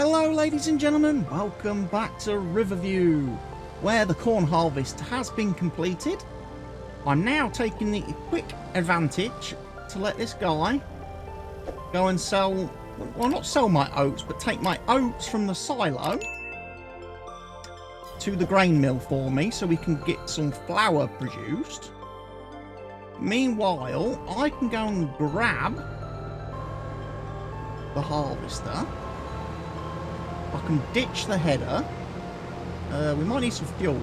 Hello ladies and gentlemen, welcome back to Riverview, where the corn harvest has been completed. I'm now taking the quick advantage to let this guy go and sell, well not sell my oats, but take my oats from the silo to the grain mill for me so we can get some flour produced. Meanwhile, I can go and grab the harvester. I can ditch the header. We might need some fuel.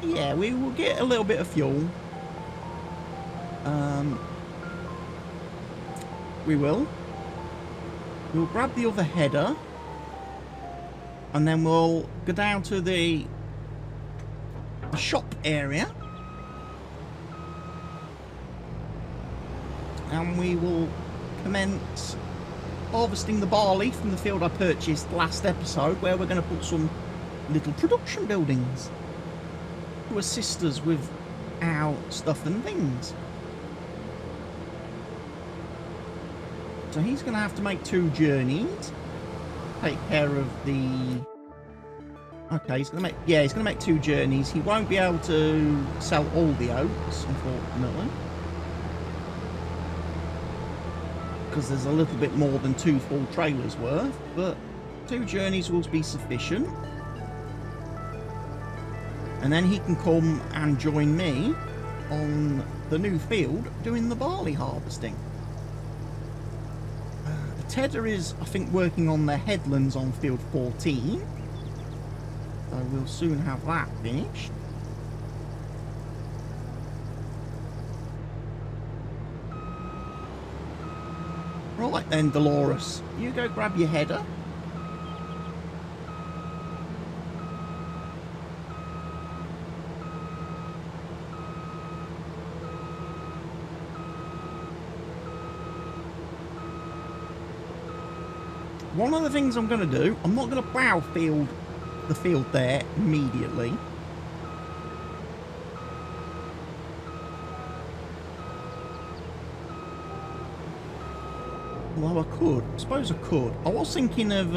Yeah, we will get a little bit of fuel. We'll grab the other header. And then we'll go down to the shop area. And we will commence harvesting the barley from the field I purchased last episode, where we're going to put some little production buildings to assist us with our stuff and things. So he's going to have to make 2 journeys, take care of the... Okay, he's going to make 2 journeys. He won't be able to sell all the oats, unfortunately, because there's a little bit more than 2 full trailers worth, but 2 journeys will be sufficient. And then he can come and join me on the new field doing the barley harvesting. Tedder is, I think, working on the headlands on field 14, so we'll soon have that finished. Right then, Delores, you go grab your header. One of the things I'm going to do, I'm not going to plough the field there immediately. Well, I could. I suppose I could. I was thinking of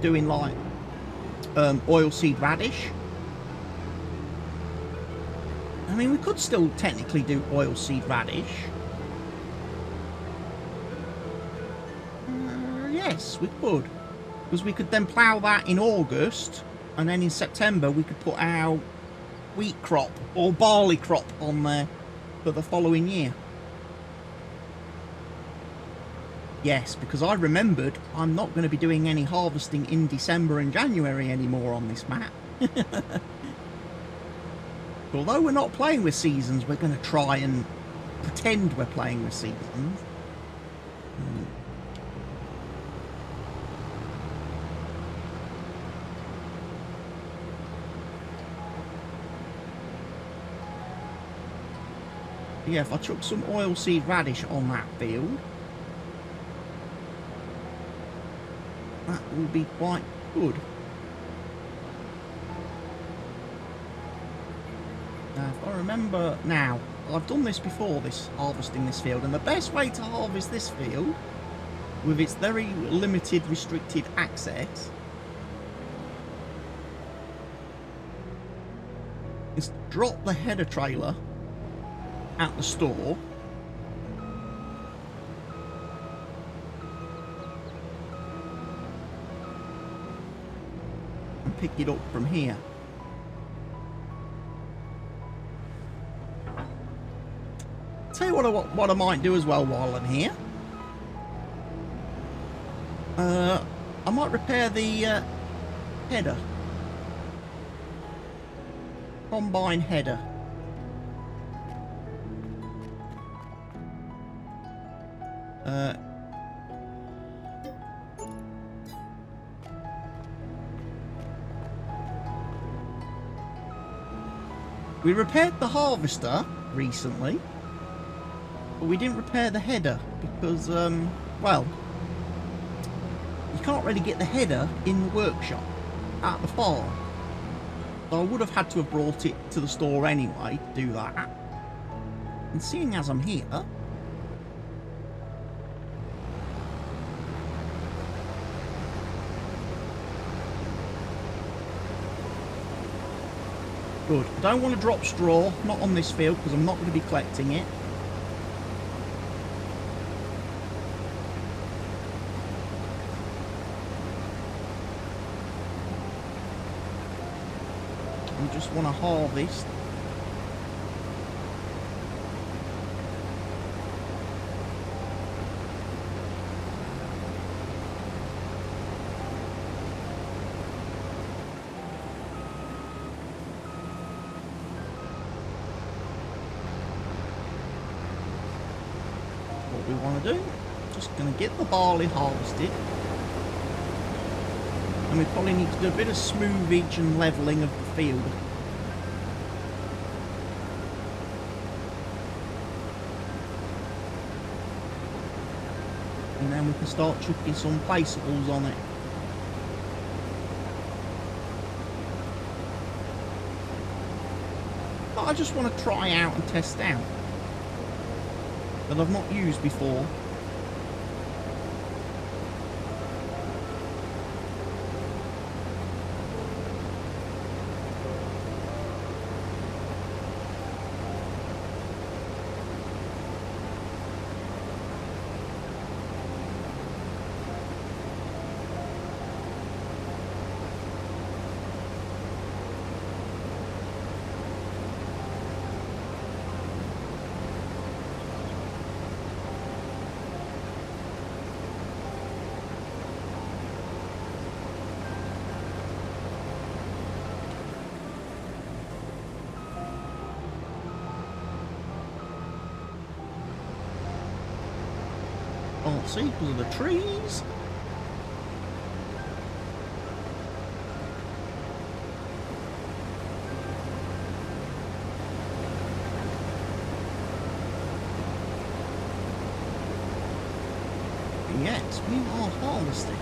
doing like oilseed radish. I mean, we could still technically do oilseed radish. Yes, we could, because we could then plough that in August, and then in September we could put our wheat crop or barley crop on there for the following year. Yes, because I remembered I'm not going to be doing any harvesting in December and January anymore on this map. Although we're not playing with seasons, we're going to try and pretend we're playing with seasons. Yeah, if I chuck some oilseed radish on that field, that will be quite good. Now, if I remember now, I've done this before, this harvesting this field, and the best way to harvest this field, with its very limited, restricted access, is drop the header trailer at the store, and pick it up from here. Tell you what I might do as well while I'm here. I might repair the header, combine header. We repaired the harvester recently, but we didn't repair the header because, well, you can't really get the header in the workshop at the farm. So I would have had to have brought it to the store anyway to do that. And seeing as I'm here, good. I don't want to drop straw, not on this field, because I'm not going to be collecting it. I just want to harvest. What we want to do, just going to get the barley harvested. And we probably need to do a bit of smoothage and levelling of the field. And then we can start chucking some placeables on it. But I just want to try out and test out. That I've not used before. Can't see because of the trees. Yes, we are harvesting.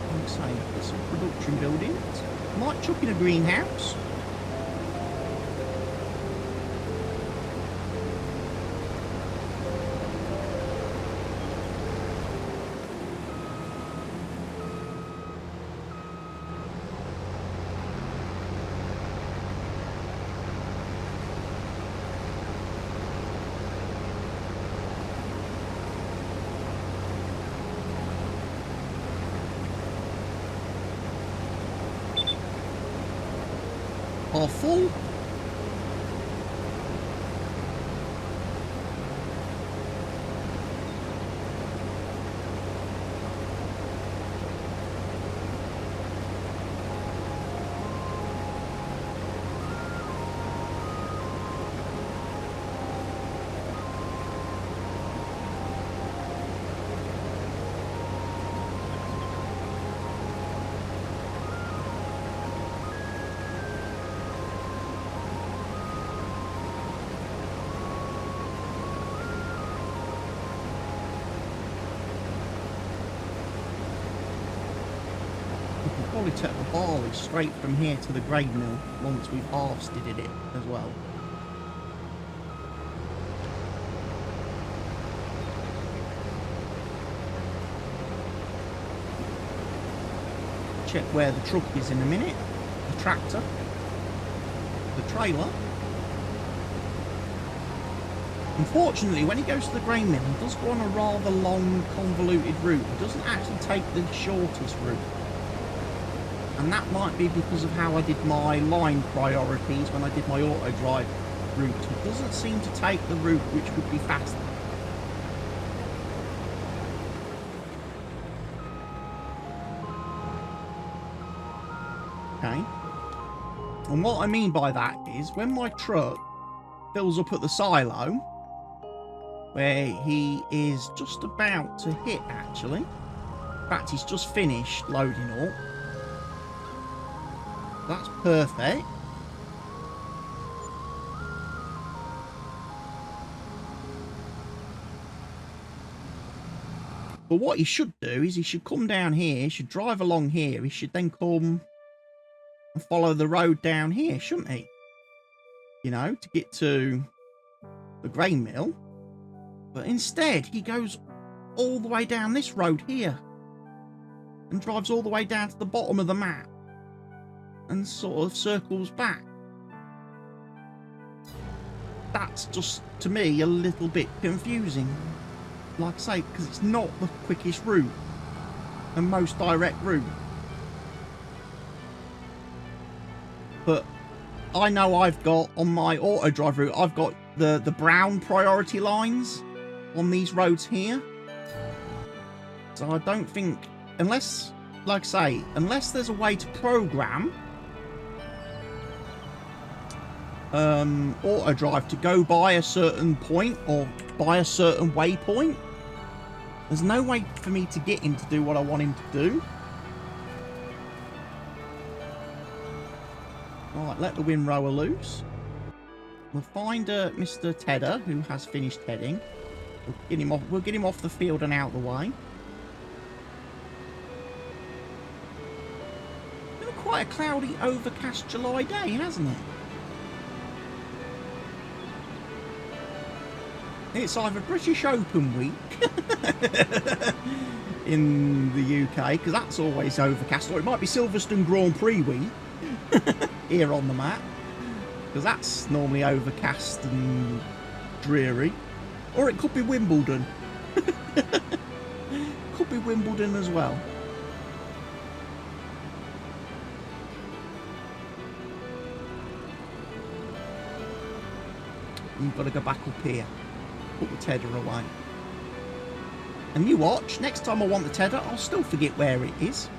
Like I say, there's some production buildings. Might chuck in a greenhouse. Are full. Probably take the barley straight from here to the grain mill once we've harvested it as well. Check where the truck is in a minute. The tractor. The trailer. Unfortunately, when he goes to the grain mill, he does go on a rather long, convoluted route. He doesn't actually take the shortest route. And that might be because of how I did my line priorities when I did my auto drive route. It doesn't seem to take the route which would be faster. Okay. And what I mean by that is when my truck fills up at the silo, where he is just about to hit actually. In fact, he's just finished loading up. That's perfect. But what he should do is he should come down here, he should drive along here, he should then come and follow the road down here, shouldn't he? You know, to get to the grain mill. But instead, he goes all the way down this road here and drives all the way down to the bottom of the map and sort of circles back. That's just, to me, a little bit confusing. Like I say, because it's not the quickest route and most direct route. But I know I've got, on my auto drive route, I've got the brown priority lines on these roads here. So I don't think, unless, like I say, unless there's a way to program auto drive to go by a certain point or by a certain waypoint, there's no way for me to get him to do what I want him to do. Alright, let the windrower loose. We'll find Mr. Tedder, who has finished heading. We'll get him off the field and out the way. Been quite a cloudy, overcast July day, hasn't it? It's either British Open week in the UK, because that's always overcast, or it might be Silverstone Grand Prix week here on the map, because that's normally overcast and dreary. Or it could be Wimbledon. Could be Wimbledon as well. You've got to go back up here. Put the tedder away. And you watch, next time I want the tedder, I'll still forget where it is.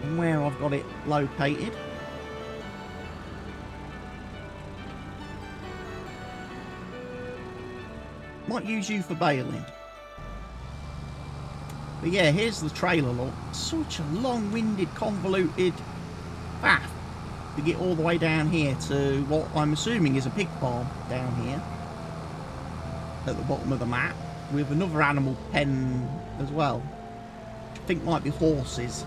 And where I've got it located. Might use you for baling. But yeah, here's the trailer look. Such a long-winded, convoluted path to get all the way down here to what I'm assuming is a pig farm down here at the bottom of the map, with another animal pen as well, which I think might be horses.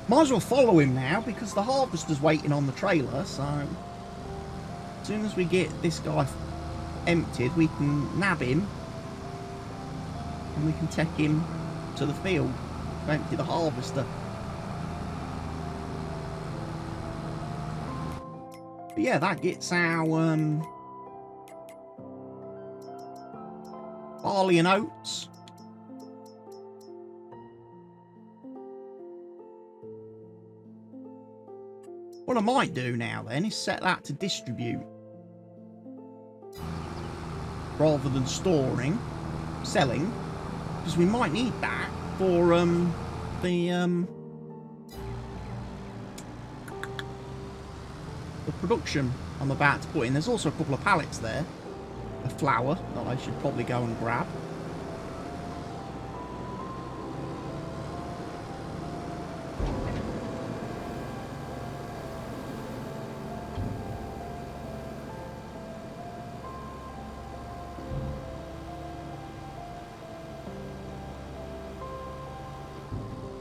Might as well follow him now, because the harvester's waiting on the trailer, so as soon as we get this guy emptied, we can nab him and we can take him to the field to empty the harvester. But yeah, that gets our barley and oats. What I might do now then is set that to distribute rather than selling, because we might need that for the production I'm about to put in. There's also a couple of pallets there of flour that I should probably go and grab.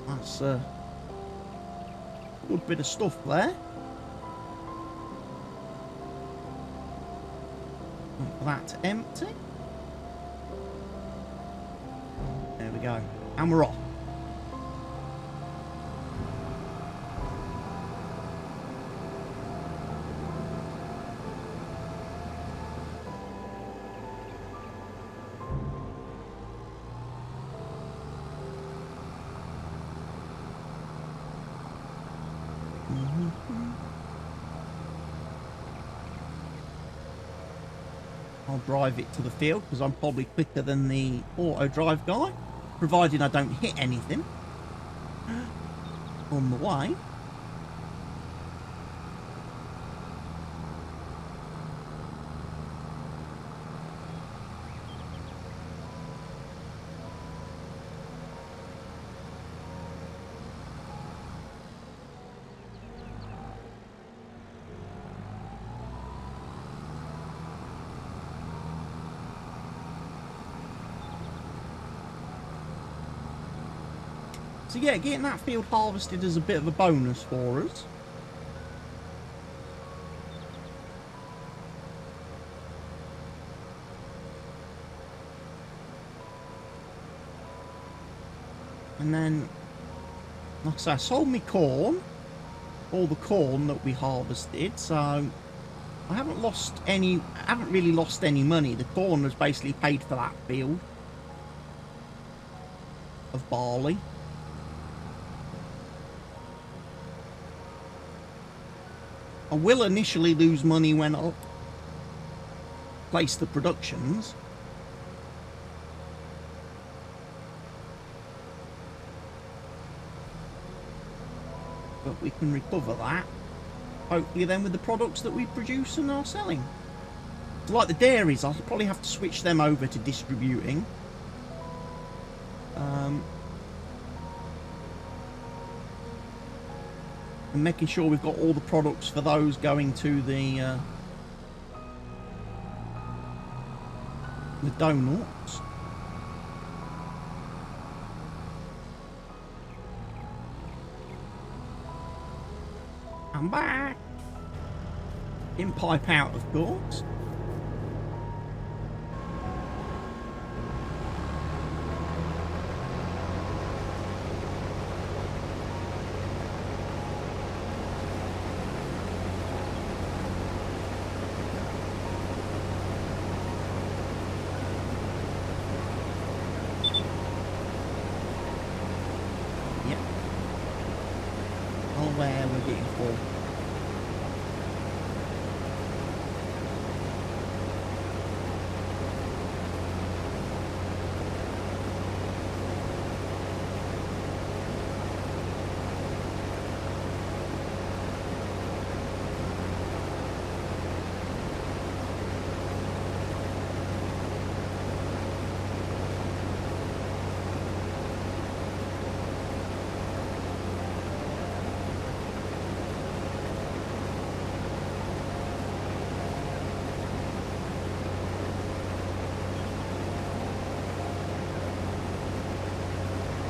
That's a good bit of stuff there. That's empty. There we go. And we're off. I'll drive it to the field because I'm probably quicker than the auto drive guy, provided I don't hit anything on the way. So yeah, getting that field harvested is a bit of a bonus for us. And then, like I say, I sold me corn, all the corn that we harvested, so I haven't really lost any money. The corn has basically paid for that field of barley. I will initially lose money when I place the productions. But we can recover that, hopefully then with the products that we produce and are selling. So like the dairies, I'll probably have to switch them over to distributing. And making sure we've got all the products for those going to the donuts. I'm back. In pipe out, of course. Yep. Oh, where we're getting full.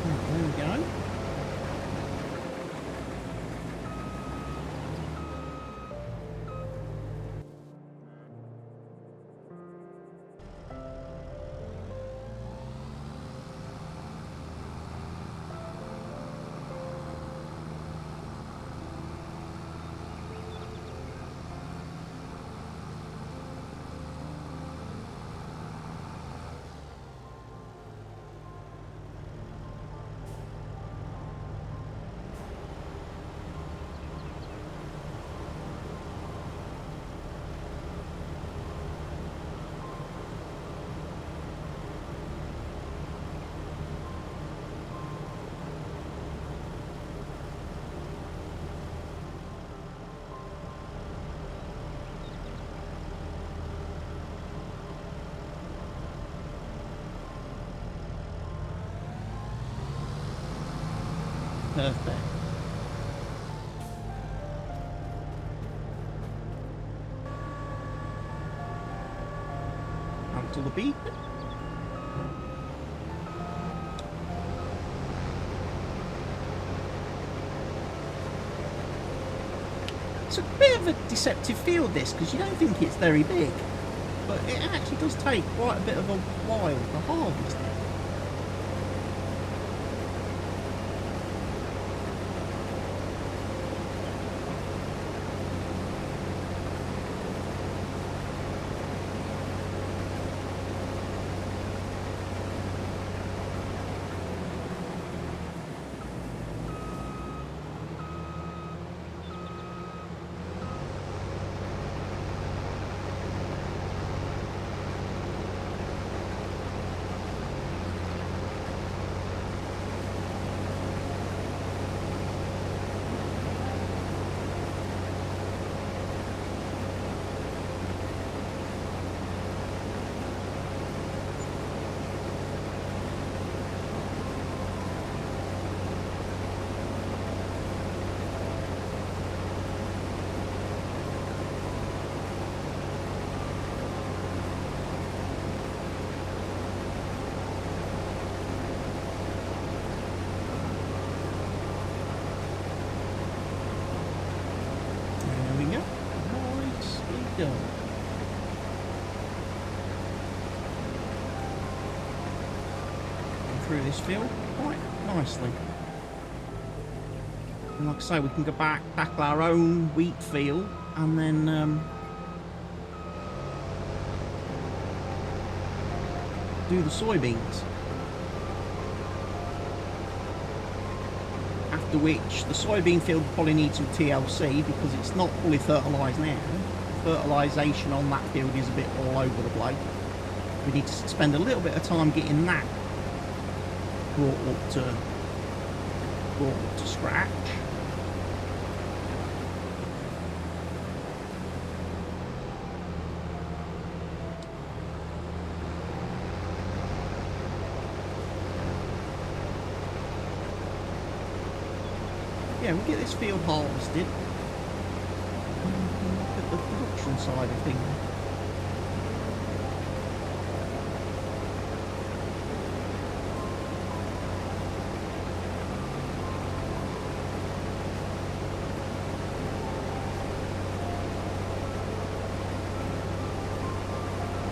There we go. Perfect. Cancel the beep. It's a bit of a deceptive field, this, because you don't think it's very big, but it actually does take quite a bit of a while to harvest it. through this field quite nicely. And like I say, we can go back, tackle our own wheat field, and then do the soybeans. After which, the soybean field probably needs some TLC because it's not fully fertilised now. Fertilisation on that field is a bit all over the place. We need to spend a little bit of time getting that brought up to scratch. Yeah, we get this field harvested. Look at the production side of things.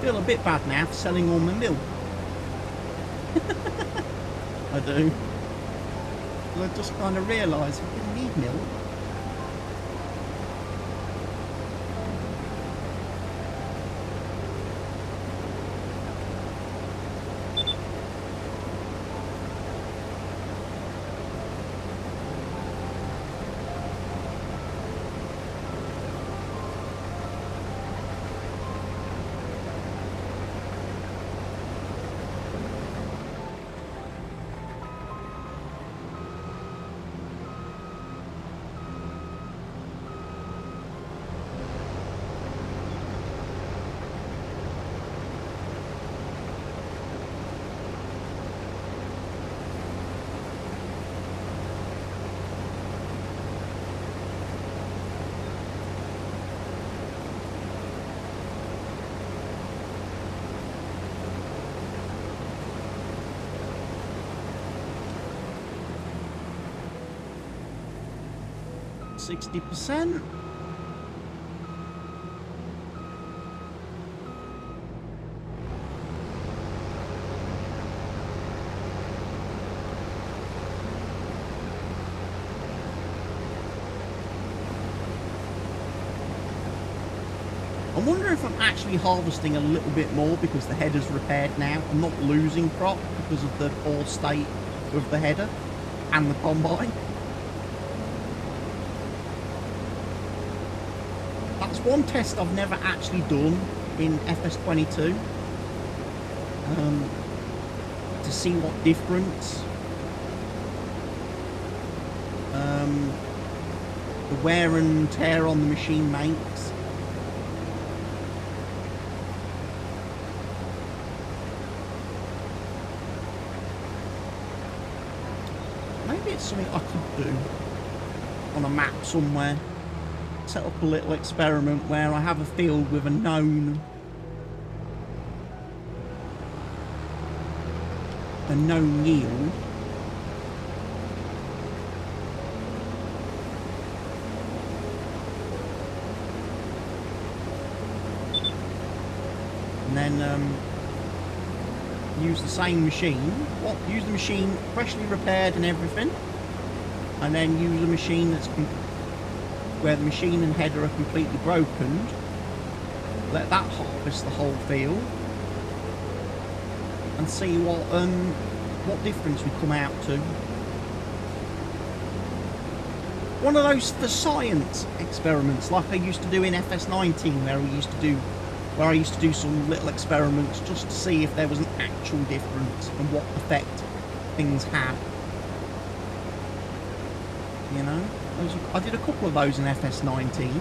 Feel a bit bad now for selling all my milk. I do. I just kind of realise I didn't need milk. %60%. I'm wondering if I'm actually harvesting a little bit more because the header's repaired now. I'm not losing crop because of the poor state of the header and the combine. That's one test I've never actually done in FS22 to see what difference the wear and tear on the machine makes. Maybe it's something I could do on a map somewhere. Set up a little experiment where I have a field with a known yield, and then use the same machine. Use the machine freshly repaired and everything, and then use a machine that's where the machine and header are completely broken. Let that harvest the whole field and see what difference we come out to. One of those for science experiments like I used to do in FS19 where I used to do some little experiments just to see if there was an actual difference and what effect things had. You know? I did a couple of those in FS19.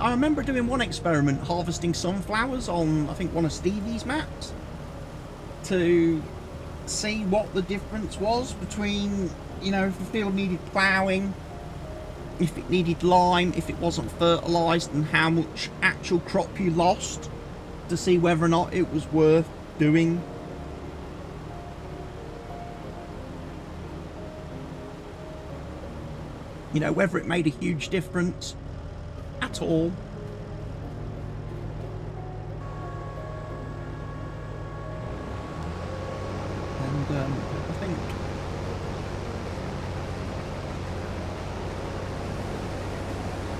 I remember doing one experiment harvesting sunflowers on, I think, one of Stevie's maps to see what the difference was between, you know, if the field needed ploughing, if it needed lime, if it wasn't fertilised, and how much actual crop you lost, to see whether or not it was worth doing. You know, whether it made a huge difference at all. And I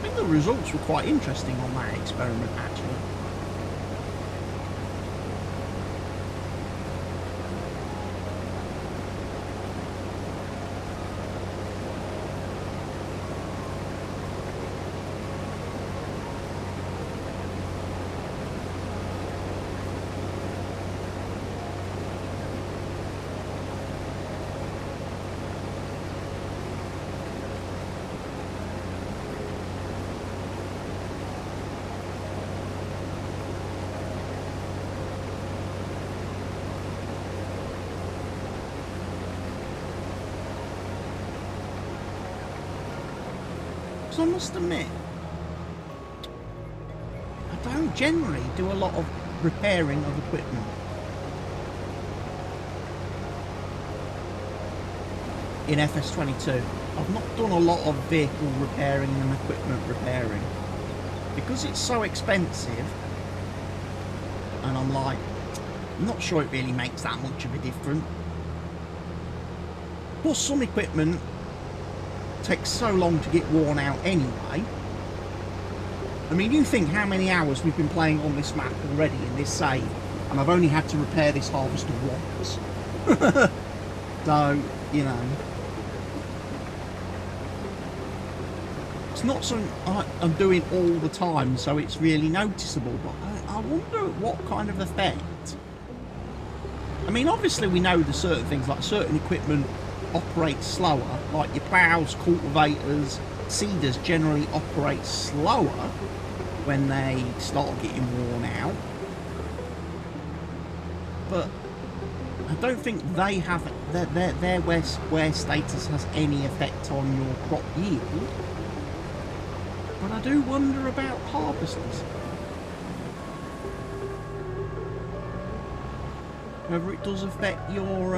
think the results were quite interesting on that experiment, actually. I must admit, I don't generally do a lot of repairing of equipment. In FS22, I've not done a lot of vehicle repairing and equipment repairing because it's so expensive, and I'm like, I'm not sure it really makes that much of a difference. Plus, some equipment takes so long to get worn out anyway. I mean, you think how many hours we've been playing on this map already in this save, and I've only had to repair this harvester once. So, you know, it's not something I'm doing all the time, so it's really noticeable, but I wonder what kind of effect. I mean, obviously we know the certain things, like certain equipment operate slower, like your ploughs, cultivators, seeders generally operate slower when they start getting worn out, but I don't think they have their wear status has any effect on your crop yield. But I do wonder about harvesters, whether it does affect your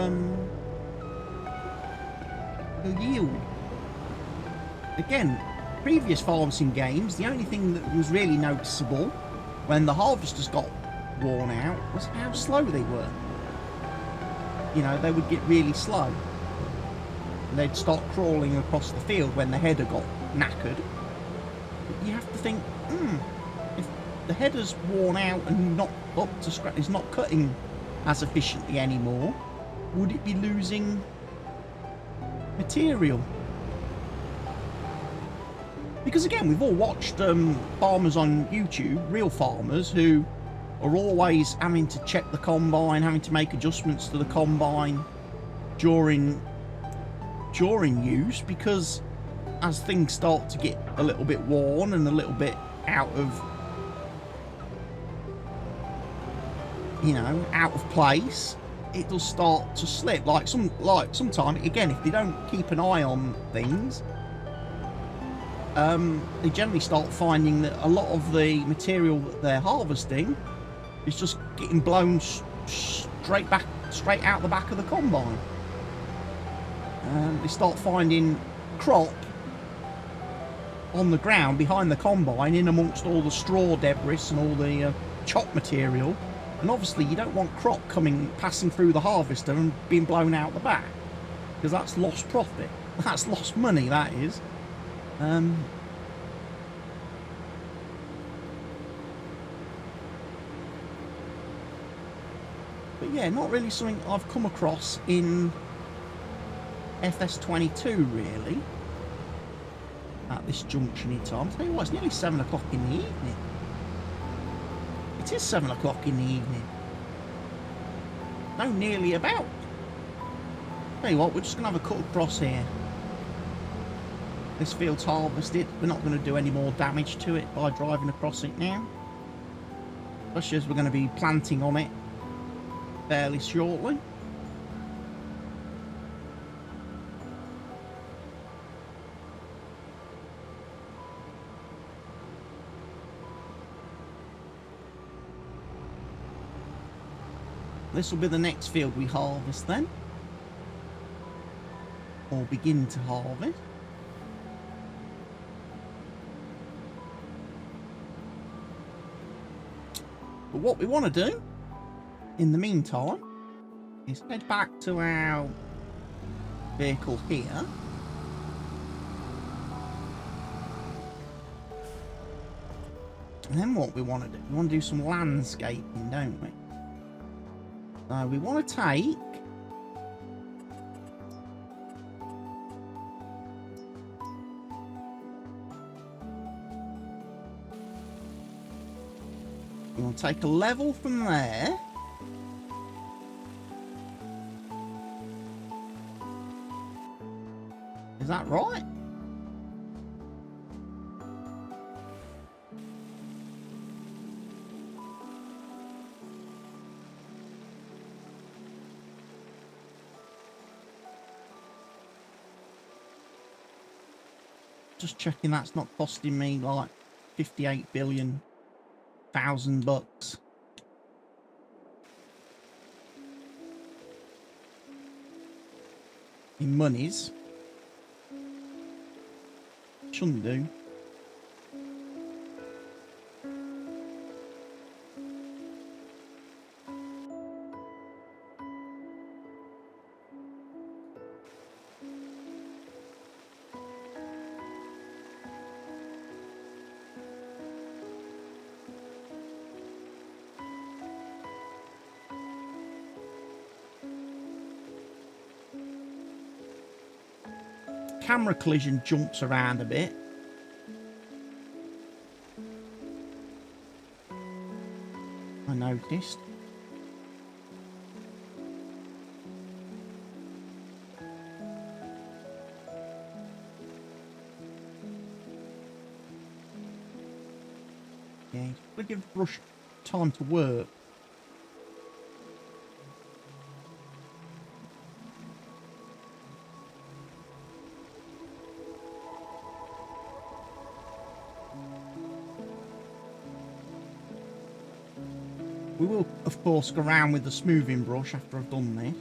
yield. Again, previous farming games, the only thing that was really noticeable when the harvesters got worn out was how slow they were. You know, they would get really slow. And they'd start crawling across the field when the header got knackered. But you have to think, if the header's worn out and not up to scratch, is not cutting as efficiently anymore, would it be losing material? Because again, we've all watched farmers on YouTube, real farmers, who are always having to check the combine, having to make adjustments to the combine during use, because as things start to get a little bit worn and a little bit out of, you know, out of place, it does start to slip. Like sometimes, again, if they don't keep an eye on things, they generally start finding that a lot of the material that they're harvesting is just getting blown straight out the back of the combine. They start finding crop on the ground behind the combine, in amongst all the straw debris and all the chop material. And obviously you don't want crop passing through the harvester and being blown out the back, because that's lost profit. That's lost money, that is. But yeah, not really something I've come across in FS22 really at this junction in time. I'll tell you what, it's nearly 7 o'clock in the evening. It is 7 o'clock in the evening. No, nearly about. Tell you what, we're just going to have a cut across here. This field's harvested. We're not going to do any more damage to it by driving across it now. Especially as we're going to be planting on it fairly shortly. this will be the next field we harvest then. Or begin to harvest. But what we want to do, in the meantime, is head back to our vehicle here. And then what we want to do, we want to do some landscaping, don't we? So we want to take a level from there. Is that right? Just checking that's not costing me like 58 billion thousand bucks. In monies. Shouldn't do. Camera collision jumps around a bit. I noticed. Yeah, we'll give brush time to work. We will, of course, go around with the smoothing brush after I've done this.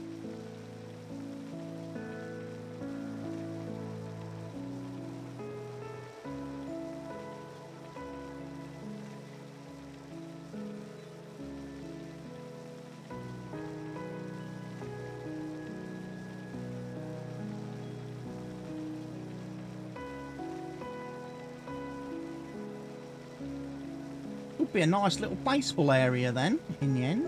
Would be a nice little baseball area then, in the end.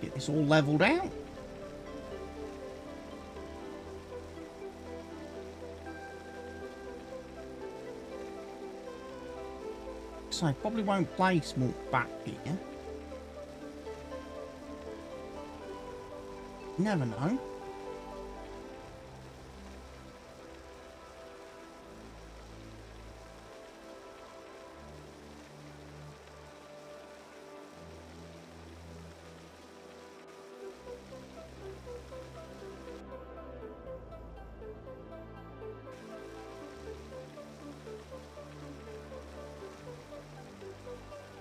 Get this all leveled out. So I probably won't place more back here. You never know.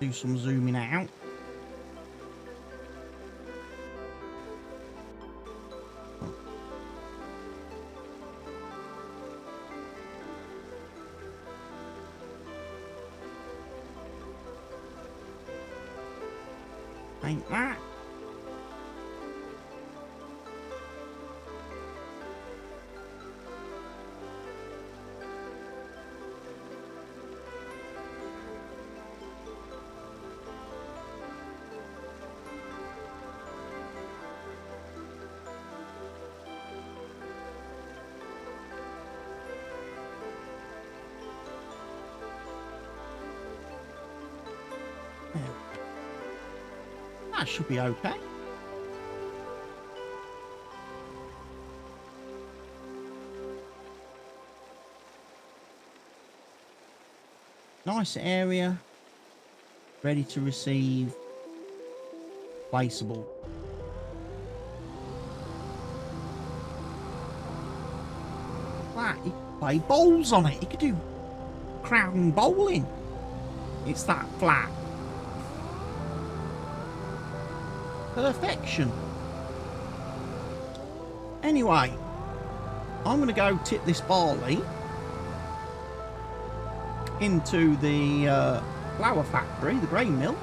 Do some zooming out. Ain't that? That should be okay. Nice area. Ready to receive. Placeable. That, you could play bowls on it. You could do crown bowling. It's that flat. Perfection. Anyway, I'm going to go tip this barley into the flour factory, the grain mill,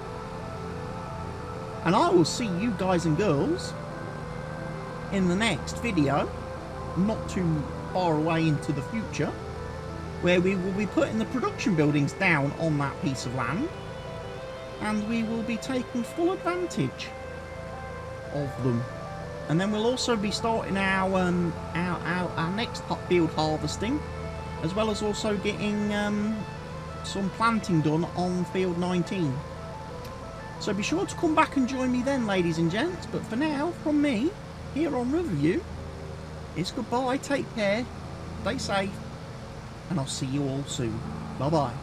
and I will see you guys and girls in the next video, not too far away into the future, where we will be putting the production buildings down on that piece of land, and we will be taking full advantage of them. And then we'll also be starting our next field harvesting, as well as also getting some planting done on field 19. So be sure to come back and join me then, ladies and gents. But for now, from me here on Riverview, it's goodbye, take care, stay safe, and I'll see you all soon. Bye bye.